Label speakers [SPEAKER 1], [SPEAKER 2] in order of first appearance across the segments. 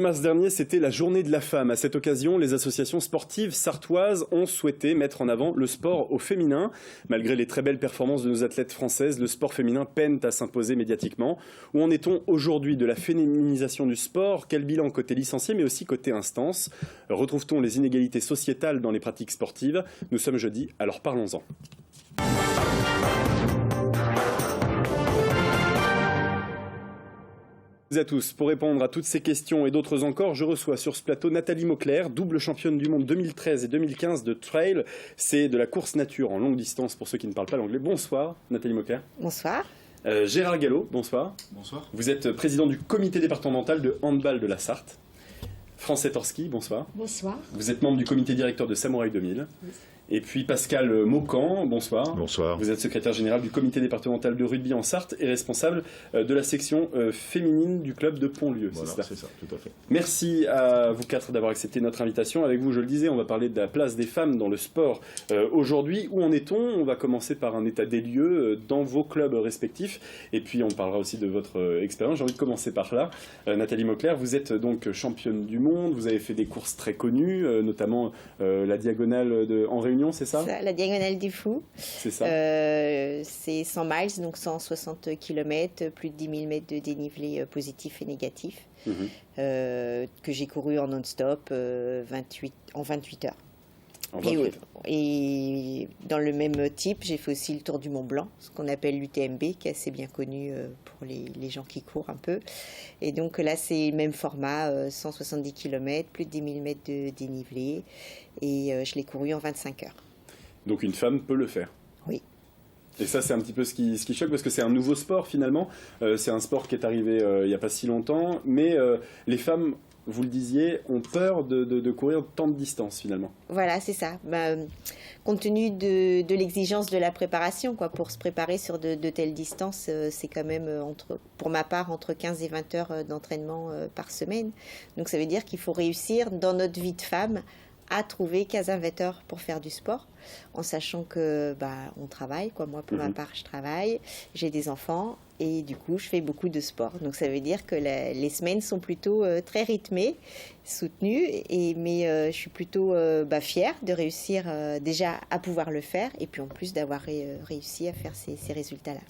[SPEAKER 1] mars dernier, c'était la journée de la femme. À cette occasion, les associations sportives sartoises ont souhaité mettre en avant le sport au féminin. Malgré les très belles performances de nos athlètes françaises, le sport féminin peine à s'imposer médiatiquement. Où en est-on aujourd'hui de la féminisation du sport? Quel bilan côté licencié, mais aussi côté instance? Retrouve-t-on les inégalités sociétales dans les pratiques sportives? Nous sommes jeudi, alors parlons-en. À tous. Pour répondre à toutes ces questions et d'autres encore, je reçois sur ce plateau Nathalie Mauclair, double championne du monde 2013 et 2015 de trail. C'est de la course nature en longue distance pour ceux qui ne parlent pas l'anglais. Bonsoir Nathalie Mauclair.
[SPEAKER 2] Bonsoir.
[SPEAKER 1] Gérard Gallo, bonsoir.
[SPEAKER 3] Bonsoir.
[SPEAKER 1] Vous êtes président du comité départemental de handball de la Sarthe. France Torski, bonsoir.
[SPEAKER 2] Bonsoir.
[SPEAKER 1] Vous êtes membre du comité directeur de Samouraï 2000. Oui. Et puis Pascal Maucan, bonsoir.
[SPEAKER 3] Bonsoir.
[SPEAKER 1] Vous êtes secrétaire général du comité départemental de rugby en Sarthe et responsable de la section féminine du club de Pontlieu.
[SPEAKER 3] Voilà, c'est ça, tout à fait.
[SPEAKER 1] Merci à vous quatre d'avoir accepté notre invitation. Avec vous, je le disais, on va parler de la place des femmes dans le sport aujourd'hui. Où en est-on? On va commencer par un état des lieux dans vos clubs respectifs. Et puis on parlera aussi de votre expérience. J'ai envie de commencer par là. Nathalie Mauclair, vous êtes donc championne du monde. Vous avez fait des courses très connues, notamment la diagonale en Réunion. C'est ça,
[SPEAKER 2] la diagonale du Fou.
[SPEAKER 1] C'est ça.
[SPEAKER 2] C'est 100 miles, donc 160 km, plus de 10 000 mètres de dénivelé positif et négatif, que j'ai couru en non-stop en 28 heures. Et dans le même type, j'ai fait aussi le Tour du Mont Blanc, ce qu'on appelle l'UTMB, qui est assez bien connu pour les gens qui courent un peu. Et donc là, c'est le même format, 170 km, plus de 10 000 mètres de dénivelé, et je l'ai couru en 25 heures.
[SPEAKER 1] Donc une femme peut le faire?
[SPEAKER 2] Oui.
[SPEAKER 1] Et ça, c'est un petit peu ce qui choque, parce que c'est un nouveau sport finalement. C'est un sport qui est arrivé il n'y a pas si longtemps, mais les femmes, vous le disiez, ont peur de courir tant de distance finalement.
[SPEAKER 2] Voilà, c'est ça. Compte tenu de l'exigence de la préparation, pour se préparer sur de telles distances, c'est quand même, pour ma part, entre 15 et 20 heures d'entraînement par semaine. Donc ça veut dire qu'il faut réussir dans notre vie de femme à trouver 15 à 20 heures pour faire du sport, en sachant que on travaille. Moi, pour ma part, je travaille, j'ai des enfants et du coup, je fais beaucoup de sport. Donc ça veut dire que les semaines sont plutôt très rythmées, soutenues, mais je suis plutôt fière de réussir déjà à pouvoir le faire et puis en plus d'avoir réussi à faire ces résultats-là.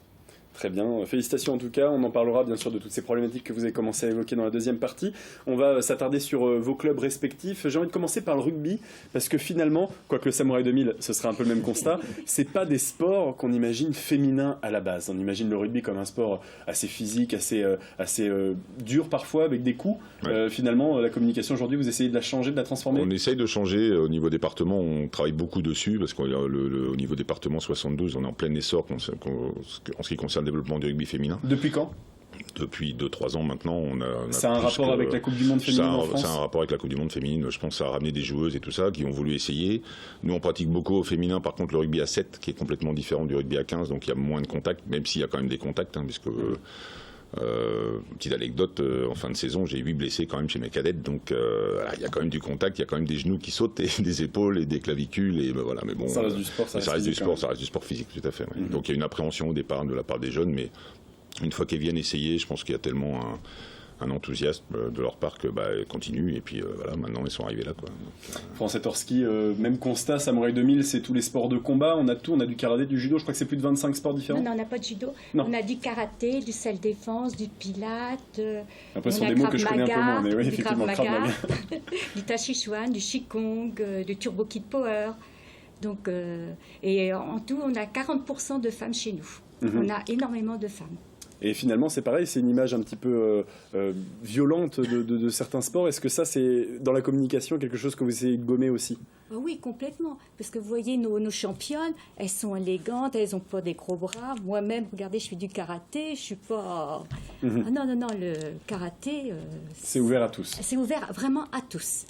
[SPEAKER 1] Très bien, félicitations en tout cas. On en parlera bien sûr de toutes ces problématiques que vous avez commencé à évoquer dans la deuxième partie. On va s'attarder sur vos clubs respectifs. J'ai envie de commencer par le rugby, parce que finalement, quoique le Samouraï 2000, ce serait un peu le même constat, c'est pas des sports qu'on imagine féminins à la base. On imagine le rugby comme un sport assez physique, assez dur parfois, avec des coups. Ouais. Finalement, la communication aujourd'hui, vous essayez de la changer, de la transformer?
[SPEAKER 3] On essaye de changer. Au niveau département, on travaille beaucoup dessus, parce qu'au niveau département 72, on est en plein essor en ce qui concerne le développement du rugby féminin.
[SPEAKER 1] Depuis quand?
[SPEAKER 3] Depuis 2-3 ans maintenant.
[SPEAKER 1] C'est un rapport avec la Coupe du Monde féminine en France?
[SPEAKER 3] C'est un rapport avec la Coupe du Monde féminine. Je pense que ça a ramené des joueuses et tout ça qui ont voulu essayer. Nous, on pratique beaucoup au féminin. Par contre, le rugby à 7, qui est complètement différent du rugby à 15, donc il y a moins de contacts, même s'il y a quand même des contacts, puisque... petite anecdote, en fin de saison, j'ai 8 blessés quand même chez mes cadettes, donc il y a quand même du contact, il y a quand même des genoux qui sautent, et des épaules et des clavicules, et voilà. Mais bon,
[SPEAKER 1] ça reste du sport,
[SPEAKER 3] ça reste du sport physique, tout à fait. Ouais. Donc il y a une appréhension au départ de la part des jeunes, mais une fois qu'ils viennent essayer, je pense qu'il y a tellement un enthousiasme de leur part que continue, et puis voilà, maintenant ils sont arrivés là, quoi.
[SPEAKER 1] France Torski, même constat, Samouraï 2000, c'est tous les sports de combat, on a tout, on a du karaté, du judo, je crois que c'est plus de 25 sports différents.
[SPEAKER 4] Non, on n'a pas de judo, non. On a du karaté, du self-défense, du pilate,
[SPEAKER 1] après ce sont des mots que je connais un peu moins, mais oui, effectivement,
[SPEAKER 4] Krav Maga, du Tai Chi Chuan, du Qigong, du Turbo Kid Power, donc, et en tout, on a 40% de femmes chez nous, on a énormément de femmes.
[SPEAKER 1] Et finalement, c'est pareil, c'est une image un petit peu violente de certains sports. Est-ce que ça, c'est dans la communication quelque chose que vous essayez de gommer aussi?
[SPEAKER 4] Oui, complètement. Parce que vous voyez, nos championnes, elles sont élégantes, elles n'ont pas des gros bras. Moi-même, regardez, je fais du karaté, je suis pas... Ah non, le karaté...
[SPEAKER 1] c'est ouvert à tous.
[SPEAKER 4] C'est ouvert vraiment à tous.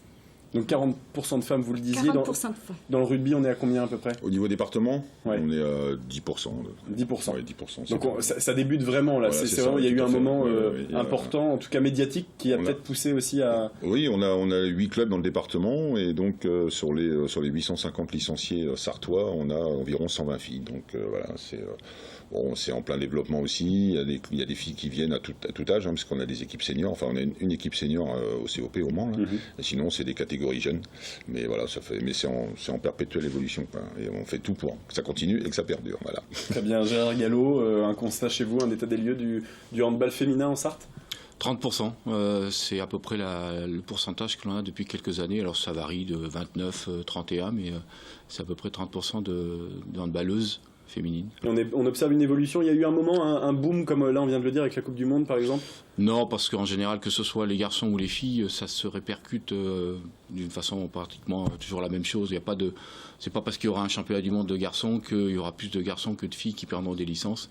[SPEAKER 1] Donc 40% de femmes, vous le disiez.
[SPEAKER 4] 40% de femmes.
[SPEAKER 1] Dans le rugby, on est à combien à peu près?
[SPEAKER 3] Au niveau département,
[SPEAKER 1] Ouais.
[SPEAKER 3] on est à 10%.
[SPEAKER 1] 10%.
[SPEAKER 3] Ouais, 10%.
[SPEAKER 1] Donc ça débute vraiment là.
[SPEAKER 3] Voilà,
[SPEAKER 1] c'est
[SPEAKER 3] c'est
[SPEAKER 1] vraiment,
[SPEAKER 3] ça,
[SPEAKER 1] il y a eu
[SPEAKER 3] tout à
[SPEAKER 1] un
[SPEAKER 3] fait.
[SPEAKER 1] moment
[SPEAKER 3] Ouais,
[SPEAKER 1] important, en tout cas médiatique, qui a
[SPEAKER 3] on a-
[SPEAKER 1] peut-être poussé aussi à.
[SPEAKER 3] Oui, on a 8 clubs dans le département et donc sur les 850 licenciés sartois, on a environ 120 filles. Donc voilà, c'est en plein développement aussi. Il y a des filles qui viennent à tout âge, parce qu'on a des équipes seniors. Enfin, on a une équipe senior au COP au Mans. Là. Et sinon, c'est des catégories jeunes. Mais voilà, mais c'est en perpétuelle évolution, quoi. Et on fait tout pour que ça continue et que ça perdure. Voilà.
[SPEAKER 1] Très bien, Gérard Gallo, un constat chez vous, un état des lieux du handball féminin en Sarthe?
[SPEAKER 5] 30%, c'est à peu près le pourcentage que l'on a depuis quelques années. Alors ça varie de 29, 31, mais c'est à peu près 30% de handballeuses féminines.
[SPEAKER 1] Et on observe une évolution. Il y a eu un moment, un boom, comme là on vient de le dire avec la Coupe du Monde par exemple?
[SPEAKER 5] Non, parce qu'en général, que ce soit les garçons ou les filles, ça se répercute d'une façon pratiquement toujours la même chose. Il y a pas de, c'est pas parce qu'il y aura un championnat du monde de garçons qu'il y aura plus de garçons que de filles qui perdront des licences.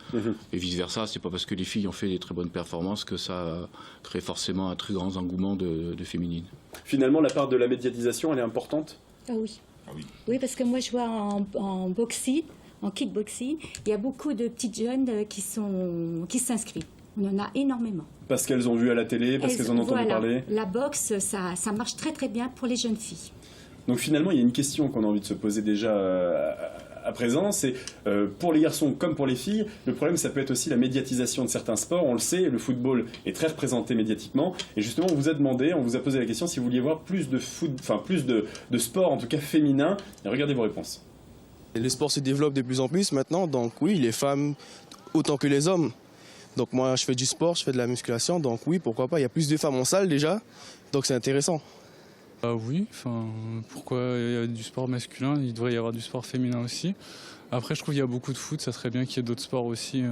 [SPEAKER 5] Et vice versa, c'est pas parce que les filles ont fait des très bonnes performances que ça crée forcément un très grand engouement de féminines.
[SPEAKER 1] Finalement, la part de la médiatisation, elle est importante?
[SPEAKER 4] Ah oui.
[SPEAKER 3] Ah oui.
[SPEAKER 4] Oui, parce que moi je vois en boxing, en kickboxing, il y a beaucoup de petites jeunes qui s'inscrivent. On en a énormément.
[SPEAKER 1] Parce qu'elles ont vu à la télé, parce qu'elles en ont entendu parler?
[SPEAKER 4] La boxe, ça marche très très bien pour les jeunes filles.
[SPEAKER 1] Donc finalement, il y a une question qu'on a envie de se poser déjà à présent, c'est pour les garçons comme pour les filles, le problème ça peut être aussi la médiatisation de certains sports. On le sait, le football est très représenté médiatiquement. Et justement, on vous a posé la question si vous vouliez voir plus de sport, en tout cas féminin. Et regardez vos réponses.
[SPEAKER 6] Le sport se développe de plus en plus maintenant, donc oui, les femmes autant que les hommes. Donc moi, je fais du sport, je fais de la musculation, donc oui, pourquoi pas. Il y a plus de femmes en salle déjà, donc c'est intéressant.
[SPEAKER 7] Oui, pourquoi il y a du sport masculin, il devrait y avoir du sport féminin aussi. Après, je trouve qu'il y a beaucoup de foot, ça serait bien qu'il y ait d'autres sports aussi.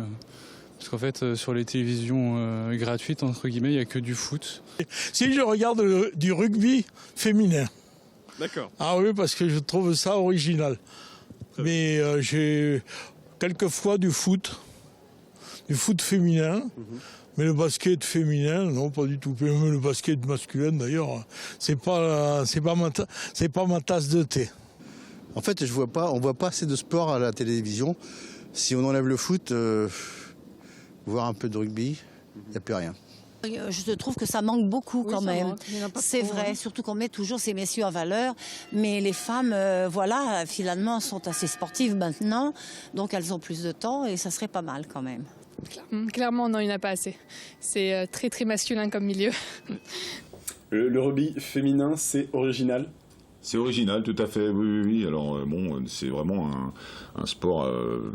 [SPEAKER 7] Parce qu'en fait, sur les télévisions gratuites, entre guillemets, il n'y a que du foot.
[SPEAKER 8] Si je regarde du rugby féminin.
[SPEAKER 1] D'accord.
[SPEAKER 8] Ah oui, parce que je trouve ça original. Mais j'ai quelquefois du foot féminin. Mais le basket féminin, non, pas du tout. Même le basket masculin, d'ailleurs, c'est pas ma tasse de thé.
[SPEAKER 9] En fait, on voit pas assez de sport à la télévision. Si on enlève le foot, voir un peu de rugby, il n'y a plus rien.
[SPEAKER 10] Je trouve que ça manque beaucoup quand même. C'est vrai, surtout qu'on met toujours ces messieurs en valeur. Mais les femmes, finalement, sont assez sportives maintenant. Donc elles ont plus de temps et ça serait pas mal quand même.
[SPEAKER 11] Clairement, non, il n'y en a pas assez. C'est très très masculin comme milieu.
[SPEAKER 1] Le rugby féminin, c'est original?
[SPEAKER 3] C'est original, tout à fait, oui. Alors c'est vraiment un sport,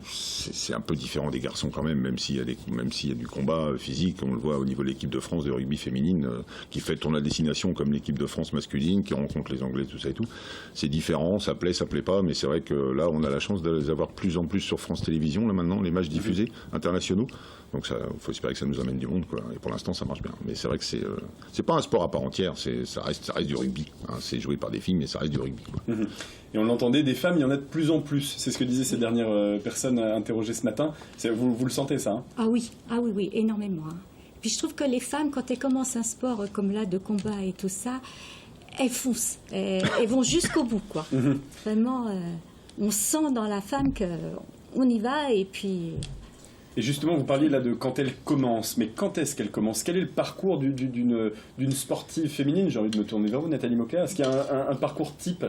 [SPEAKER 3] c'est un peu différent des garçons quand même, même s'il y a du combat physique. On le voit au niveau de l'équipe de France de rugby féminine, qui fait tourner la destination comme l'équipe de France masculine, qui rencontre les Anglais, tout ça et tout. C'est différent, ça plaît pas, mais c'est vrai que là, on a la chance de les avoir plus en plus sur France Télévisions, là maintenant, les matchs diffusés internationaux. Donc il faut espérer que ça nous amène du monde, quoi. Et pour l'instant, ça marche bien. Mais c'est vrai que c'est pas un sport à part entière, ça reste du rugby. Hein. C'est joué par des filles, mais ça reste du rugby, quoi.
[SPEAKER 1] Et on l'entendait, des femmes, il y en a de plus en plus. C'est ce que disaient ces dernières personnes interrogées ce matin. Vous le sentez, ça, hein?
[SPEAKER 4] Ah oui, énormément. Hein. Puis je trouve que les femmes, quand elles commencent un sport comme là, de combat et tout ça, elles foncent. Elles vont jusqu'au bout, quoi. Vraiment, on sent dans la femme qu'on y va et puis...
[SPEAKER 1] Et justement, vous parliez là de quand elle commence, mais quand est-ce qu'elle commence? Quel est le parcours d'une sportive féminine? J'ai envie de me tourner vers vous, Nathalie Mauclair. Est-ce qu'il y a un parcours type?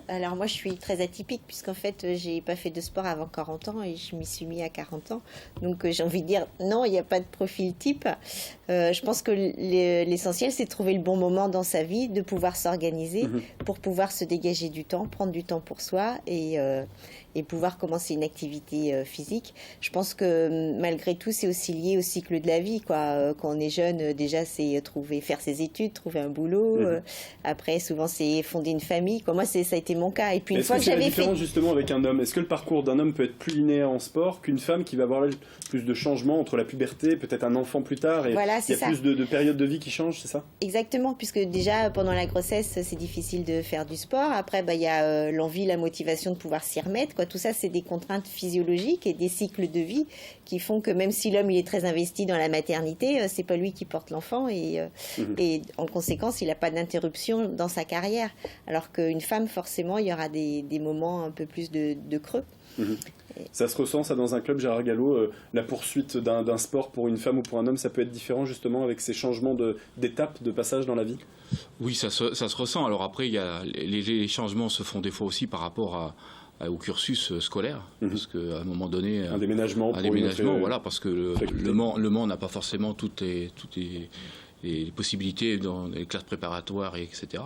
[SPEAKER 2] Alors moi je suis très atypique puisqu'en fait j'ai pas fait de sport avant 40 ans et je m'y suis mis à 40 ans. Donc j'ai envie de dire non, il n'y a pas de profil type. Je pense que l'essentiel c'est de trouver le bon moment dans sa vie, de pouvoir s'organiser pour pouvoir se dégager du temps, prendre du temps pour soi et pouvoir commencer une activité physique. Je pense que malgré tout c'est aussi lié au cycle de la vie, quoi. Quand on est jeune déjà c'est faire ses études, trouver un boulot. Après souvent c'est fonder une famille, quoi. Moi ça a été été mon cas. Et puis une
[SPEAKER 1] Est-ce
[SPEAKER 2] fois
[SPEAKER 1] que
[SPEAKER 2] que
[SPEAKER 1] c'est la
[SPEAKER 2] j'avais
[SPEAKER 1] différence
[SPEAKER 2] fait...
[SPEAKER 1] justement avec un homme? Est-ce que le parcours d'un homme peut être plus linéaire en sport qu'une femme qui va avoir plus de changements entre la puberté, peut-être un enfant plus tard, et
[SPEAKER 2] Voilà,
[SPEAKER 1] il y a plus de périodes de vie qui changent, c'est ça?
[SPEAKER 2] Exactement, puisque déjà pendant la grossesse, c'est difficile de faire du sport. Après, il y a l'envie, la motivation de pouvoir s'y remettre, quoi. Tout ça, c'est des contraintes physiologiques et des cycles de vie qui font que même si l'homme il est très investi dans la maternité, c'est pas lui qui porte l'enfant et en conséquence, il n'a pas d'interruption dans sa carrière. Alors qu'une femme, forcément, il y aura des moments un peu plus de creux.
[SPEAKER 1] Ça se ressent, ça, dans un club, Gérard Gallo, la poursuite d'un sport pour une femme ou pour un homme, ça peut être différent justement avec ces changements d'étapes, de passage dans la vie?
[SPEAKER 5] Oui, ça se ressent. Alors après, les changements se font des fois aussi par rapport au cursus scolaire, parce qu'à un moment donné...
[SPEAKER 1] Un déménagement.
[SPEAKER 5] Voilà, parce que le Mans n'a pas forcément toutes les possibilités dans les classes préparatoires, etc.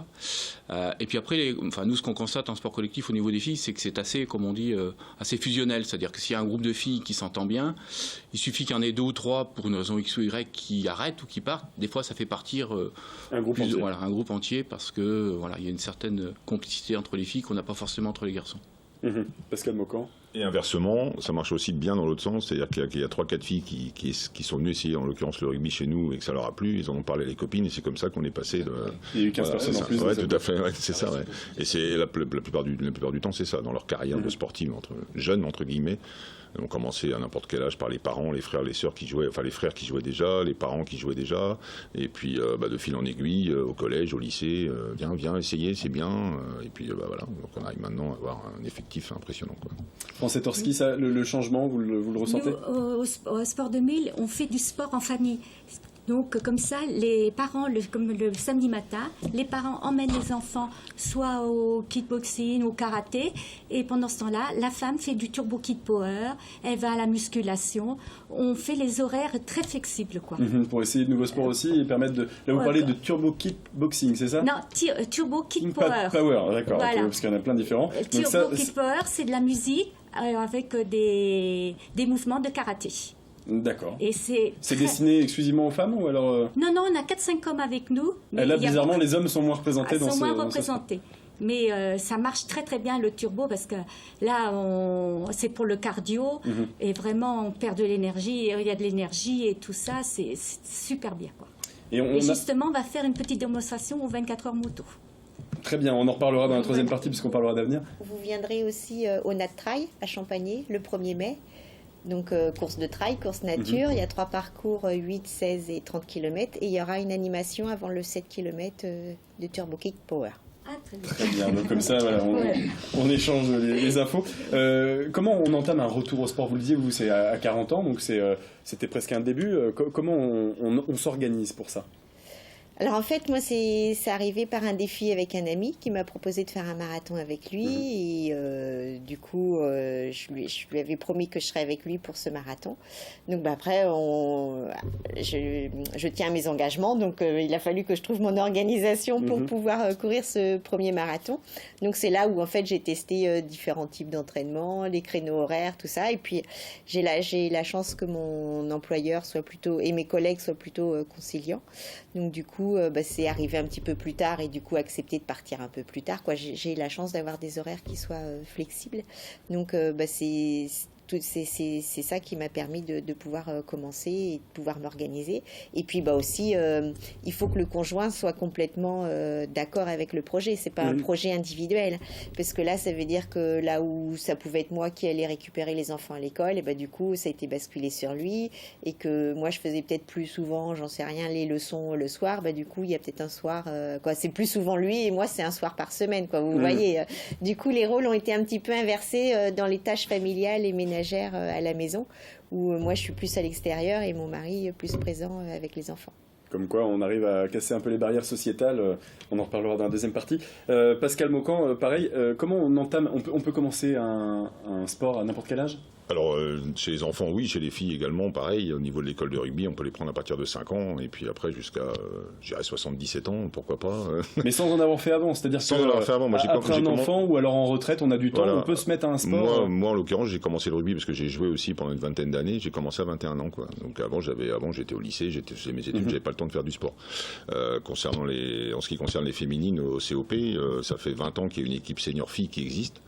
[SPEAKER 5] Et puis après, nous, ce qu'on constate en sport collectif au niveau des filles, c'est que c'est assez, comme on dit, assez fusionnel. C'est-à-dire que s'il y a un groupe de filles qui s'entend bien, il suffit qu'il y en ait 2 ou 3 pour une raison X ou Y qui arrêtent ou qui partent. Des fois, ça fait partir
[SPEAKER 1] un
[SPEAKER 5] groupe entier parce que il y a une certaine complicité entre les filles qu'on n'a pas forcément entre les garçons.
[SPEAKER 1] Pascal Maucan.
[SPEAKER 3] Et inversement, ça marche aussi bien dans l'autre sens, c'est-à-dire qu'il y a 3-4 filles qui sont venues essayer, en l'occurrence le rugby chez nous, et que ça leur a plu, ils en ont parlé à les copines, et c'est comme ça qu'on est passé de...
[SPEAKER 1] Il y a eu 15 personnes en plus.
[SPEAKER 3] Oui, tout à fait, c'est ça. Ouais. Et c'est la plupart du temps, c'est ça, dans leur carrière de sportive, jeunes, entre guillemets. On commençait à n'importe quel âge par les parents, les frères, les sœurs qui jouaient, enfin les frères qui jouaient déjà, les parents qui jouaient déjà, et puis de fil en aiguille, au collège, au lycée, viens essayer, c'est bien, et puis voilà, donc on arrive maintenant à avoir un effectif impressionnant, quoi.
[SPEAKER 1] Francis Torski, ça, le changement, vous le ressentez?
[SPEAKER 4] Nous, au Sport 2000, on fait du sport en famille. Donc, comme ça, les parents, comme le samedi matin, les parents emmènent les enfants soit au kickboxing, au karaté, et pendant ce temps-là, la femme fait du turbo kick power, elle va à la musculation. On fait les horaires très flexibles, quoi.
[SPEAKER 1] Pour essayer de nouveaux sports aussi et permettre de... Là, vous parlez de turbo kickboxing, c'est ça?
[SPEAKER 4] Non, turbo kick power.
[SPEAKER 1] Power, d'accord,
[SPEAKER 4] Voilà.
[SPEAKER 1] okay, parce qu'il y en a plein différents.
[SPEAKER 4] Turbo kick power, c'est de la musique avec des mouvements de karaté.
[SPEAKER 1] D'accord.
[SPEAKER 4] Et c'est
[SPEAKER 1] destiné exclusivement aux femmes ou alors
[SPEAKER 4] Non, on a 4-5 hommes avec nous.
[SPEAKER 1] Mais là, bizarrement, les hommes sont moins représentés dans ce...
[SPEAKER 4] Ils sont moins représentés. Mais ça marche très très bien le turbo parce que là, c'est pour le cardio et vraiment on perd de l'énergie, il y a de l'énergie et tout ça, c'est super bien, quoi. Et justement, on va faire une petite démonstration aux 24 heures moto.
[SPEAKER 1] Très bien, on en reparlera dans la troisième partie puisqu'on parlera d'avenir.
[SPEAKER 2] Vous viendrez aussi au Nat Trail à Champagné le 1er mai. Donc course de trail, course nature, il y a 3 parcours, 8, 16 et 30 km et il y aura une animation avant le 7 km de Turbo Kick Power.
[SPEAKER 4] Ah, très bien.
[SPEAKER 1] Très bien, donc comme ça, voilà, on échange les infos. Comment on entame un retour au sport? Vous le disiez, vous, c'est à 40 ans, donc c'était presque un début. Comment on s'organise pour ça?
[SPEAKER 2] Alors en fait, moi, c'est arrivé par un défi avec un ami qui m'a proposé de faire un marathon avec lui. Et du coup, je lui avais promis que je serais avec lui pour ce marathon. Donc après, je tiens à mes engagements. Donc il a fallu que je trouve mon organisation pour pouvoir courir ce premier marathon. Donc c'est là où en fait j'ai testé différents types d'entraînement, les créneaux horaires, tout ça. Et puis j'ai la chance que mon employeur soit plutôt et mes collègues soient plutôt conciliants. Donc du coup, c'est arrivé un petit peu plus tard et du coup accepter de partir un peu plus tard, quoi. J'ai la chance d'avoir des horaires qui soient flexibles. Donc c'est ça qui m'a permis de pouvoir commencer et de pouvoir m'organiser. Et puis aussi, il faut que le conjoint soit complètement d'accord avec le projet. C'est pas un projet individuel, parce que là, ça veut dire que là où ça pouvait être moi qui allais récupérer les enfants à l'école, et du coup, ça a été basculé sur lui, et que moi, je faisais peut-être plus souvent, j'en sais rien, les leçons le soir. Du coup, il y a peut-être un soir, c'est plus souvent lui, et moi, c'est un soir par semaine, quoi. Vous voyez. Du coup, les rôles ont été un petit peu inversés dans les tâches familiales et ménagères à la maison, où moi je suis plus à l'extérieur et mon mari plus présent avec les enfants.
[SPEAKER 1] Comme quoi on arrive à casser un peu les barrières sociétales, on en reparlera dans la deuxième partie. Pascal Maucan, pareil, comment on entame, on peut commencer un sport à n'importe quel âge?
[SPEAKER 3] Alors, chez les enfants, oui, chez les filles également, pareil. Au niveau de l'école de rugby, on peut les prendre à partir de 5 ans, et puis après jusqu'à, je dirais, 77 ans, pourquoi pas.
[SPEAKER 1] Mais sans en avoir fait avant, c'est-à-dire
[SPEAKER 3] sans en avoir fait avant. Moi,
[SPEAKER 1] après un enfant ou alors en retraite, on a du temps, on peut se mettre à un sport.
[SPEAKER 3] Moi, en l'occurrence, j'ai commencé le rugby parce que j'ai joué aussi pendant une vingtaine d'années. J'ai commencé à 21 ans, quoi. Donc avant, j'étais au lycée, faisais mes études, j'avais pas le temps de faire du sport. En ce qui concerne les féminines au COP, ça fait 20 ans qu'il y a une équipe senior fille qui existe.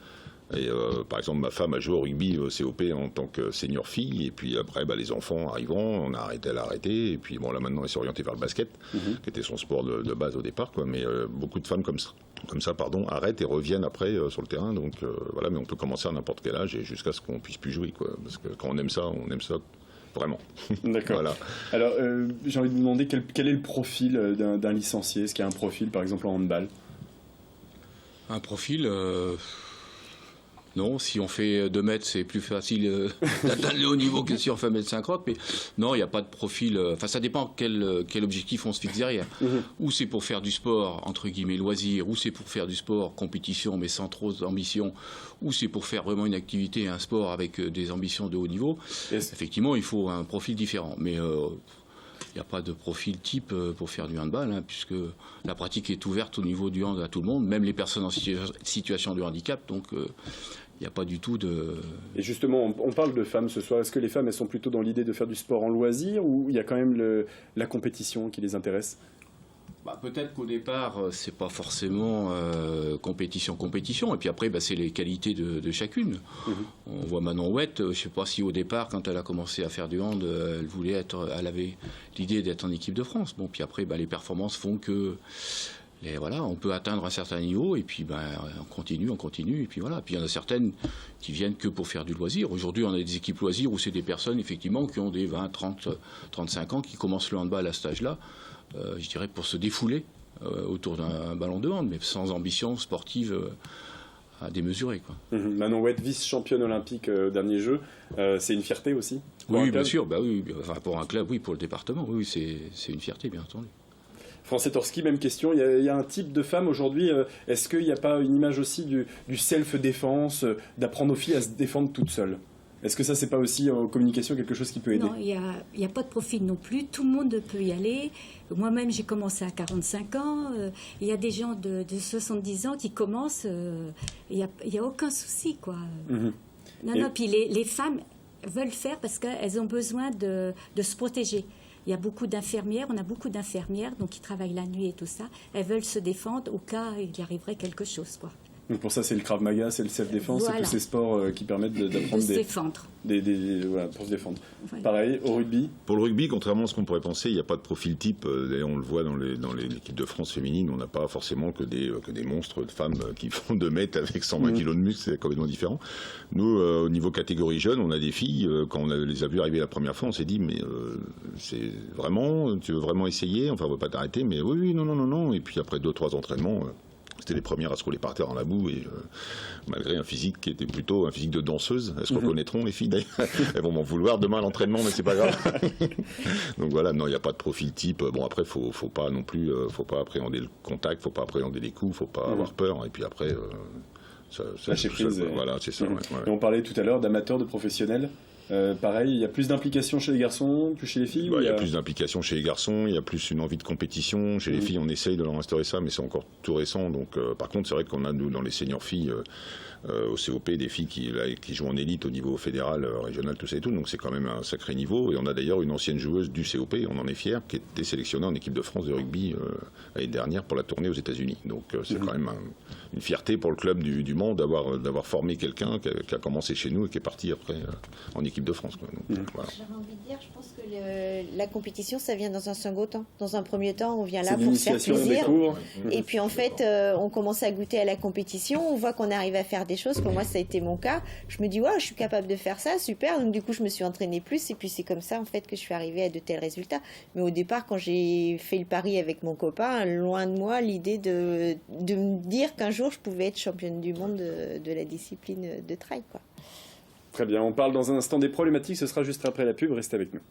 [SPEAKER 3] Et par exemple, ma femme a joué au rugby au COP en tant que senior fille, et puis après, les enfants arrivant, elle a arrêté, et puis bon, là maintenant, elle s'est orientée vers le basket, qui était son sport de base au départ, quoi. Mais beaucoup de femmes comme ça, arrêtent et reviennent après sur le terrain, donc voilà, mais on peut commencer à n'importe quel âge et jusqu'à ce qu'on puisse plus jouer, quoi. Parce que quand on aime ça vraiment.
[SPEAKER 1] D'accord.
[SPEAKER 3] Voilà.
[SPEAKER 1] Alors, j'ai envie de vous demander quel est le profil d'un licencié. Est-ce qu'il y a un profil, par exemple, en handball?
[SPEAKER 5] Un profil non, si on fait 2 mètres, c'est plus facile d'atteindre le haut niveau que si on fait 1m50. Mais non, il n'y a pas de profil. Enfin, ça dépend quel objectif on se fixe derrière. Ou c'est pour faire du sport, entre guillemets, loisir, ou c'est pour faire du sport, compétition, mais sans trop d'ambition, ou c'est pour faire vraiment une activité, un sport avec des ambitions de haut niveau. Effectivement, il faut un profil différent. Mais il n'y a pas de profil type pour faire du handball, puisque la pratique est ouverte au niveau du hand à tout le monde, même les personnes en situation de handicap. Donc, il n'y a pas du tout de...
[SPEAKER 1] Et justement, on parle de femmes ce soir. Est-ce que les femmes, elles sont plutôt dans l'idée de faire du sport en loisir, ou il y a quand même la compétition qui les intéresse?
[SPEAKER 5] Peut-être qu'au départ, c'est pas forcément compétition, et puis après, c'est les qualités de chacune. On voit Manon Ouette, je sais pas si au départ, quand elle a commencé à faire du hand, elle avait l'idée d'être en équipe de France. Bon, puis après, les performances font que on peut atteindre un certain niveau, et puis on continue, et puis voilà. Puis il y en a certaines qui viennent que pour faire du loisir. Aujourd'hui, on a des équipes loisirs où c'est des personnes, effectivement, qui ont des 20, 30, 35 ans, qui commencent le handball à cet âge-là, je dirais pour se défouler autour d'un ballon de hand, mais sans ambition sportive à démesurer, quoi.
[SPEAKER 1] Manon Ouette, vice-championne olympique au dernier jeu, c'est une fierté aussi?
[SPEAKER 5] Oui, bien sûr, oui. Enfin, pour un club, oui, pour le département, oui, c'est une fierté, bien entendu.
[SPEAKER 1] Francis Torski, même question. Il y a un type de femme aujourd'hui. Est-ce qu'il n'y a pas une image aussi du self-défense, d'apprendre aux filles à se défendre toutes seules? Est-ce que ça, c'est pas aussi en communication quelque chose qui peut aider?
[SPEAKER 4] Non, il n'y a pas de profil non plus. Tout le monde peut y aller. Moi-même, j'ai commencé à 45 ans. Il y a des gens de 70 ans qui commencent. Il n'y a aucun souci, quoi. Non, puis les femmes veulent faire parce qu'elles ont besoin de se protéger. Il y a beaucoup d'infirmières, on a beaucoup d'infirmières donc qui travaillent la nuit et tout ça. Elles veulent se défendre au cas où il y arriverait quelque chose, quoi.
[SPEAKER 1] Donc pour ça, c'est le Krav Maga, c'est le self-défense,
[SPEAKER 4] voilà.
[SPEAKER 1] C'est tous ces sports qui permettent d'apprendre
[SPEAKER 4] se défendre.
[SPEAKER 1] Voilà, pour se défendre. Voilà. Pareil, au rugby?
[SPEAKER 3] Pour le rugby, contrairement à ce qu'on pourrait penser, il n'y a pas de profil type. D'ailleurs, on le voit dans l'équipe de France féminine, on n'a pas forcément que des monstres de femmes qui font 2 mètres avec 120 kilos de muscle, c'est complètement différent. Nous, au niveau catégorie jeune, on a des filles, quand on les a vues arriver la première fois, on s'est dit, mais c'est vraiment, tu veux vraiment essayer? Enfin, on ne va pas t'arrêter, mais oui, non. Et puis après 2-3 entraînements... C'était les premières à se rouler par terre dans la boue, et malgré un physique qui était plutôt un physique de danseuse. Elles se reconnaîtront, les filles, d'ailleurs. Elles vont m'en vouloir demain à l'entraînement, mais c'est pas grave. Donc voilà, non, il n'y a pas de profil type. Bon, après, faut pas non plus, faut pas appréhender le contact, faut pas appréhender les coups, faut pas avoir peur. Et puis après,
[SPEAKER 1] lâcher prise.
[SPEAKER 3] Voilà, c'est ça. Ouais.
[SPEAKER 1] Et on parlait tout à l'heure d'amateurs, de professionnels. Pareil, il y a plus d'implication chez les garçons que chez les filles?
[SPEAKER 3] Il y a plus d'implication chez les garçons, il y a plus une envie de compétition. Chez les filles, on essaye de leur instaurer ça, mais c'est encore tout récent. Donc, par contre, c'est vrai qu'on a, nous, dans les seniors filles, au COP, des filles qui jouent en élite au niveau fédéral, régional, tout ça et tout. Donc, c'est quand même un sacré niveau. Et on a d'ailleurs une ancienne joueuse du COP, on en est fiers, qui était sélectionnée en équipe de France de rugby l'année dernière pour la tournée aux États-Unis. Donc, c'est quand même une fierté pour le club du Mans d'avoir formé quelqu'un qui a commencé chez nous et qui est parti après en équipe de France, quoi. Donc, voilà.
[SPEAKER 2] J'aurais envie de dire, je pense que la compétition, ça vient dans un second temps. Dans un premier temps, on vient là pour se faire plaisir. Et puis en fait, on commence à goûter à la compétition, on voit qu'on arrive à faire des choses. Pour moi, ça a été mon cas. Je me dis, ouais, je suis capable de faire ça, super. Donc du coup, je me suis entraînée plus. Et puis c'est comme ça, en fait, que je suis arrivée à de tels résultats. Mais au départ, quand j'ai fait le pari avec mon copain, loin de moi l'idée de me dire qu'un jour, je pouvais être championne du monde de la discipline de trail, quoi.
[SPEAKER 1] Très bien, on parle dans un instant des problématiques, ce sera juste après la pub, restez avec nous.